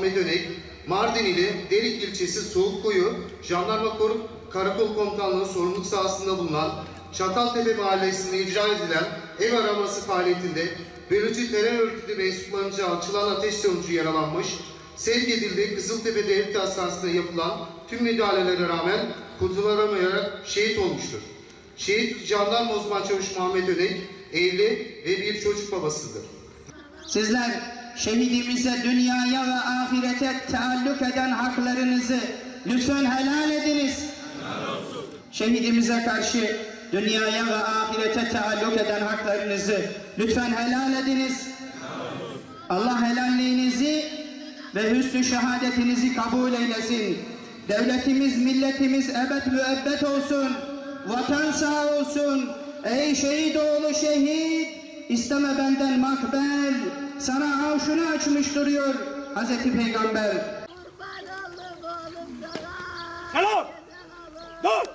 Muhammed Önek, Mardin ili Derik ilçesi Soğukkuyu Jandarma Karakol Komutanlığı sorumluluk sahasında bulunan Çataltepe Mahallesi'nde icra edilen ev araması faaliyetinde bölücü terör örgütü mensuplarınca açılan ateş sonucu yaralanmış, sevk edildiği Kızıltepe Devlet Hastanesi'nde yapılan tüm müdahalelere rağmen kurtulamayarak şehit olmuştur. Şehit Jandarma Uzman Çavuş Muhammed Önek, evli ve bir çocuk babasıdır. Sizler şehidimize dünyaya ve ahirete taalluk eden haklarınızı lütfen helal ediniz. Şehidimize karşı dünyaya ve ahirete taalluk eden haklarınızı lütfen helal ediniz. Allah helalliğinizi ve hüsnü şehadetinizi kabul eylesin. Devletimiz, milletimiz ebed müebbet olsun. Vatan sağ olsun. Ey şehit oğlu şehit, isteme benden makbel. Sana avşunu açmış duruyor Hazreti Peygamber. Selam! Dur!